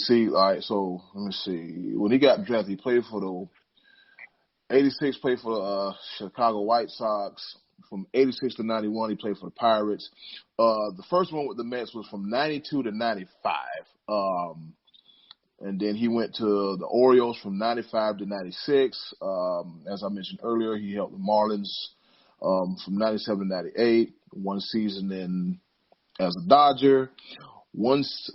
see, all right. So let me see. When he got drafted, he played for the 86. Played for the Chicago White Sox. From 86 to 91, he played for the Pirates. The first one with the Mets was from 92 to 95. And then he went to the Orioles from 95 to 96. As I mentioned earlier, he helped the Marlins from 97 to 98. One season as a Dodger. Once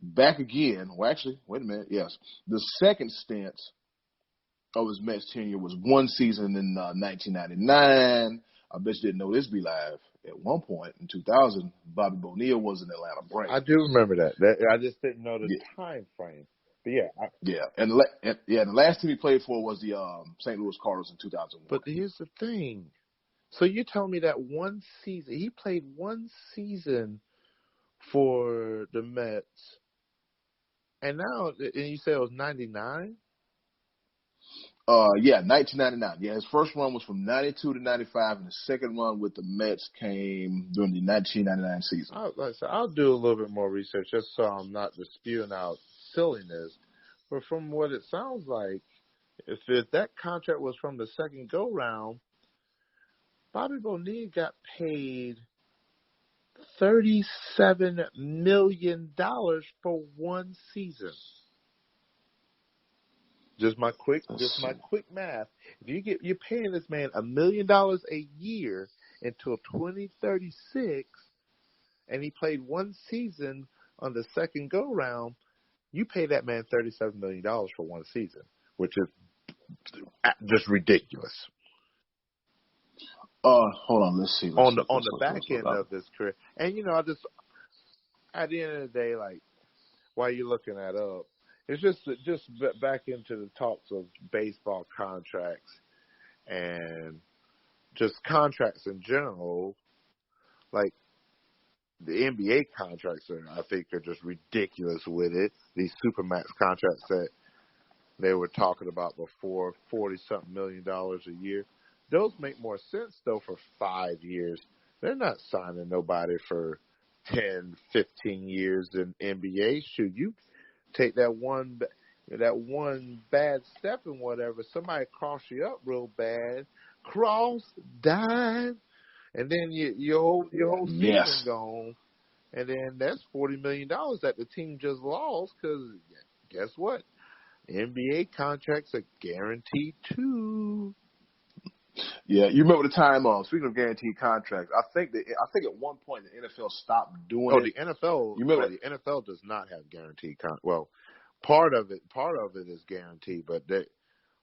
back again. Well, actually, wait a minute. Yes. The second stint of his Mets tenure was one season in 1999. I bet you didn't know this be live. At one point in 2000, Bobby Bonilla was an Atlanta Braves. I do remember that. I just didn't know the time frame. But and the last team he played for was the St. Louis Cardinals in 2001. But here's the thing. So you tell me that one season, he played one season for the Mets, and you say it was 99? 1999. Yeah, his first run was from 92 to 95, and the second run with the Mets came during the 1999 season. I'll do a little bit more research just so I'm not just spewing out silliness. But from what it sounds like, if that contract was from the second go-round, Bobby Bonilla got paid $37 million for one season. Just my quick math. If you're paying this man $1 million a year until 2036, and he played one season on the second go round, you pay that man $37 million for one season, which is just ridiculous. Hold on, let's see. On the back end of his career, and I just at the end of the day, like while you're looking that up. It's just back into the talks of baseball contracts and just contracts in general. Like the NBA contracts I think are just ridiculous with it. These Supermax contracts that they were talking about before, $40-something million a year. Those make more sense though for 5 years. They're not signing nobody for 10, 15 years in NBA. Shoot, you take that one bad step and whatever, somebody cross you up real bad, dive, and then your whole season gone, and then that's $40 million that the team just lost because guess what? NBA contracts are guaranteed too. Yeah, you remember the time? Speaking of guaranteed contracts, I think at one point the NFL stopped doing it. The NFL. You remember the NFL does not have guaranteed contracts. Well, part of it is guaranteed, but a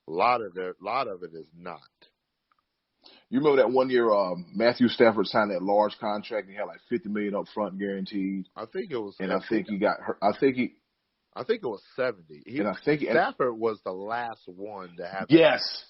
lot of it is not. You remember that one year Matthew Stafford signed that large contract and he had like $50 million up front guaranteed. I think it was. And I think he got hurt. I think I think it was 70. And I think Stafford was the last one to have. Yes.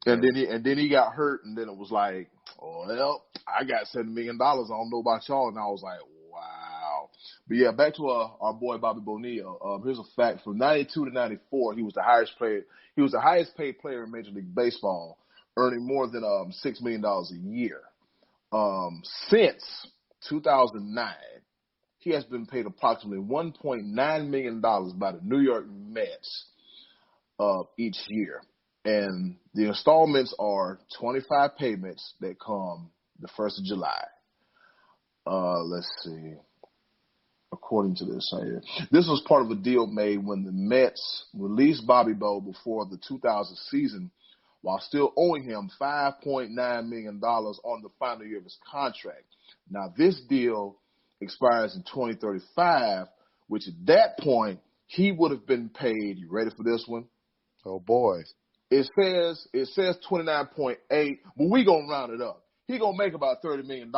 And then he got hurt, and then it was like, oh, well, I got $7 million. I don't know about y'all. And I was like, wow. But yeah, back to our boy Bobby Bonilla. Here's a fact: from '92 to '94, he was the highest player. He was the highest paid player in Major League Baseball, earning more than $6 million a year. Since 2009, he has been paid approximately $1.9 million by the New York Mets each year. And the installments are 25 payments that come the 1st of July. Let's see. According to this here, this was part of a deal made when the Mets released Bobby Bo before the 2000 season, while still owing him $5.9 million on the final year of his contract. Now, this deal expires in 2035, which at that point, he would have been paid. You ready for this one? Oh, boy. It says 29.8, but we going to round it up. He going to make about $30 million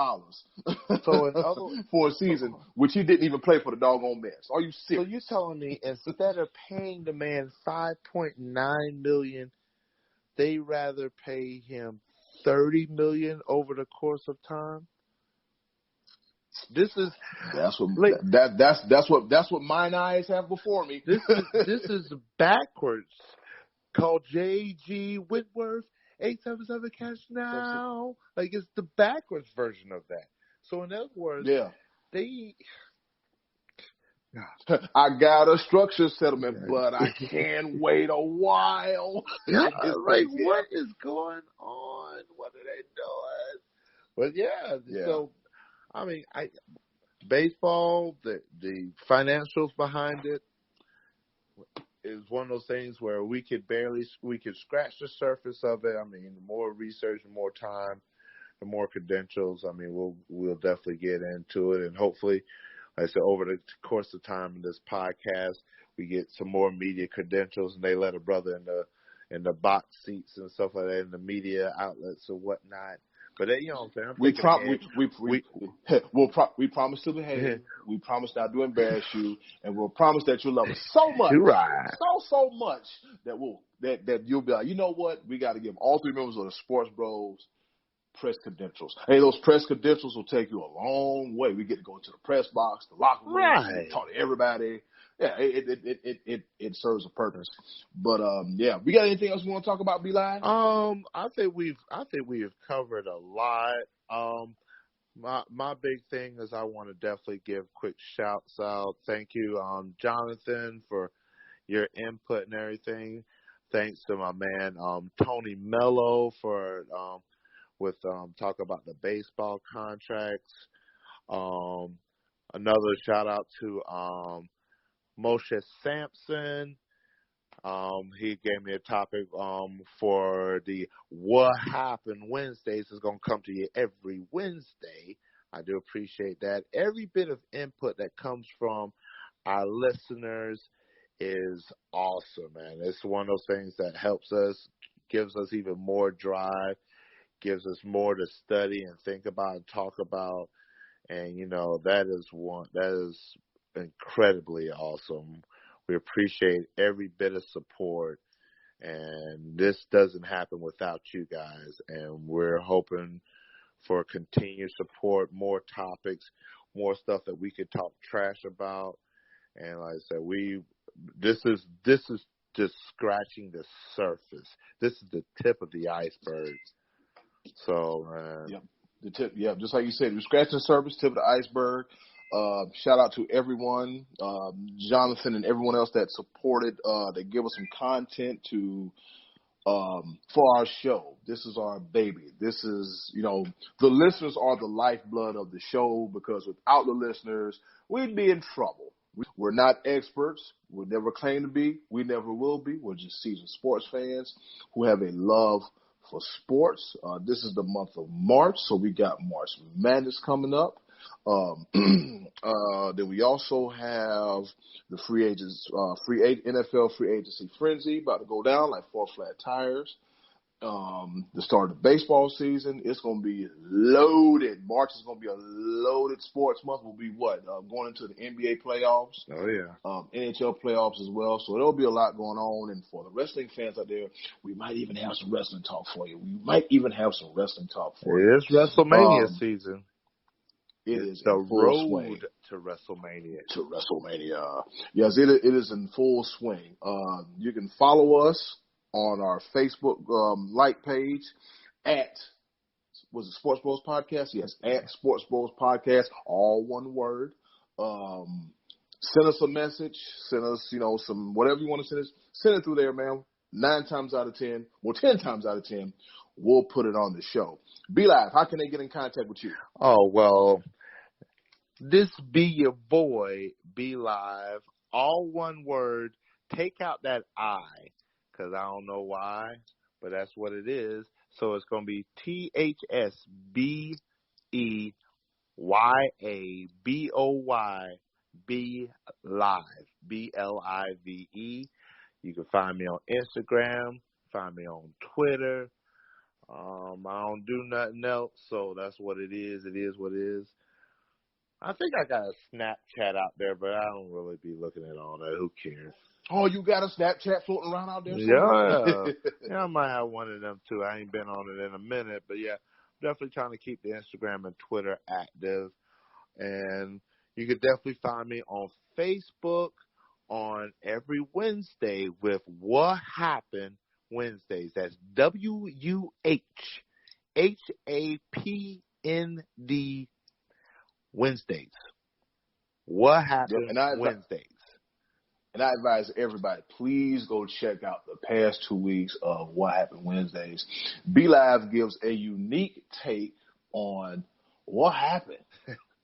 for a season, which he didn't even play for the doggone Mets. Are you serious? So you're telling me instead of paying the man $5.9 million, they rather pay him $30 million over the course of time? That's what mine eyes have before me. This is backwards. Call J.G. Whitworth 877 cash now. Like, it's the backwards version of that. So in other words, I got a structured settlement, but I can't wait a while. Like, what is going on? What are they doing? But so I mean, baseball, the financials behind it is one of those things where we could scratch the surface of it. I mean, the more research, the more time, the more credentials. I mean, we'll definitely get into it, and hopefully, like I said, over the course of time in this podcast, we get some more media credentials, and they let a brother in the box seats and stuff like that in the media outlets or whatnot. But you know what I'm saying? We promise to behave. We promise not to embarrass you, and we'll promise that you'll love us so much, so much that you'll be like, you know what? We got to give all 3 members of the Sports Bros press credentials. Hey, those press credentials will take you a long way. We get to go into the press box, the locker room, talk to everybody. Yeah, it serves a purpose. But we got anything else we want to talk about, B-Line? I think we've covered a lot. My big thing is I want to definitely give quick shouts out. Thank you, Jonathan, for your input and everything. Thanks to my man Tony Mello for talk about the baseball contracts. Another shout out to Moshe Sampson. He gave me a topic for the What Happened Wednesdays. Is going to come to you every Wednesday. I do appreciate that. Every bit of input that comes from our listeners is awesome, man. It's one of those things that helps us, gives us even more drive, gives us more to study and think about and talk about. And, that is incredibly awesome. We appreciate every bit of support, and this doesn't happen without you guys. And we're hoping for continued support, more topics, more stuff that we could talk trash about. And like I said, this is just scratching the surface. This is the tip of the iceberg. So, the tip. Yeah, just like you said, we're scratching the surface, tip of the iceberg. Shout out to everyone, Jonathan and everyone else that supported, that give us some content for our show. This is our baby. This is, the listeners are the lifeblood of the show, because without the listeners, we'd be in trouble. We're not experts. We'll never claim to be. We never will be. We're just seasoned sports fans who have a love for sports. This is the month of March, so we got March Madness coming up. Then we also have the NFL free agency frenzy about to go down like 4 flat tires. the start of the baseball season. It's going to be loaded. March is going to be a loaded sports month. We'll be going into the NBA playoffs. Oh, yeah. NHL playoffs as well. So there'll be a lot going on. And for the wrestling fans out there, we might even have some wrestling talk for you. It is WrestleMania season. It's the in full road swing. to WrestleMania. Yes, it is in full swing. You can follow us on our Facebook like page at SportsBros Podcast? Yes, at SportsBros Podcast, all one word. Send us a message. Send us, some whatever you want to send us. Send it through there, man. 10 times out of 10, we'll put it on the show. Be Live, how can they get in contact with you? Oh, well, this be your boy, Be Live, all one word. Take out that I, because I don't know why, but that's what it is. So it's going to be THSBEYABOY, Be Live, BLIVE. You can find me on Instagram, find me on Twitter. I don't do nothing else, so that's what it is. It is what it is. I think I got a Snapchat out there, but I don't really be looking at all that. Who cares? Oh, you got a Snapchat floating around out there? Yeah. Yeah, I might have one of them, too. I ain't been on it in a minute, but, yeah, definitely trying to keep the Instagram and Twitter active. And you can definitely find me on Facebook on every Wednesday with What Happened Wednesdays. That's WUHHAPND Wednesdays. What Happened Wednesdays. And I advise everybody, please go check out the past 2 weeks of What Happened Wednesdays. Be Live gives a unique take on what happened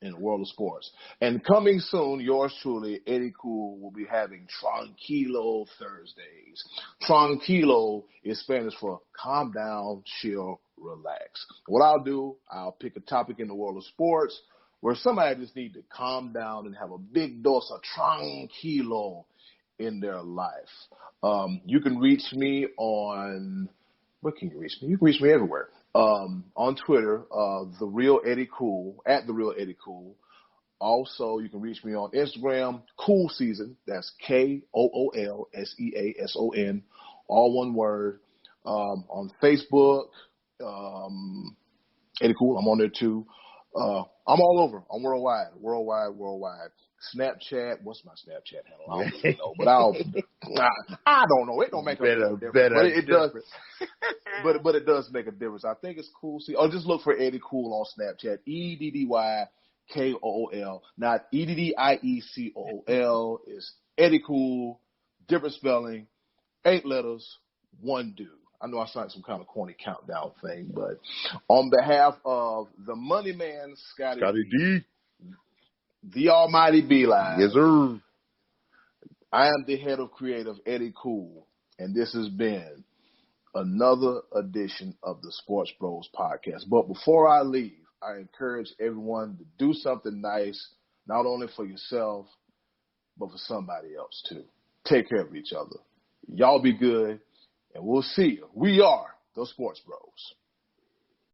in the world of sports. And coming soon, yours truly, Eddie Cool, will be having Tranquilo Thursdays. Tranquilo is Spanish for calm down, chill, relax. What I'll do, I'll pick a topic in the world of sports where somebody just needs to calm down and have a big dose of Tranquilo in their life. You can reach me on, where can you reach me? You can reach me everywhere. On Twitter, The Real Eddie Cool, at The Real Eddie Cool. Also, you can reach me on Instagram, Cool Season. That's KOOLSEASON, all one word. On Facebook, Eddie Cool, I'm on there too. I'm all over. I'm worldwide. Snapchat. What's my Snapchat handle? I don't even know, but I don't know. It don't make a difference, but it does. But it does make a difference. I think it's Cool. Just look for Eddie Cool on Snapchat. EDDYKOOL, not EDDIECOOL. It's Eddie Cool. Different spelling. 8 letters. One dude. I know I sound like some kind of corny countdown thing, but on behalf of the money man, Scottie D, the almighty Be Live, yes, sir. I am the head of creative, Eddie Cool, and this has been another edition of the Sports Bros Podcast. But before I leave, I encourage everyone to do something nice, not only for yourself, but for somebody else too. Take care of each other. Y'all be good. And we'll see you. We are the Sports Bros.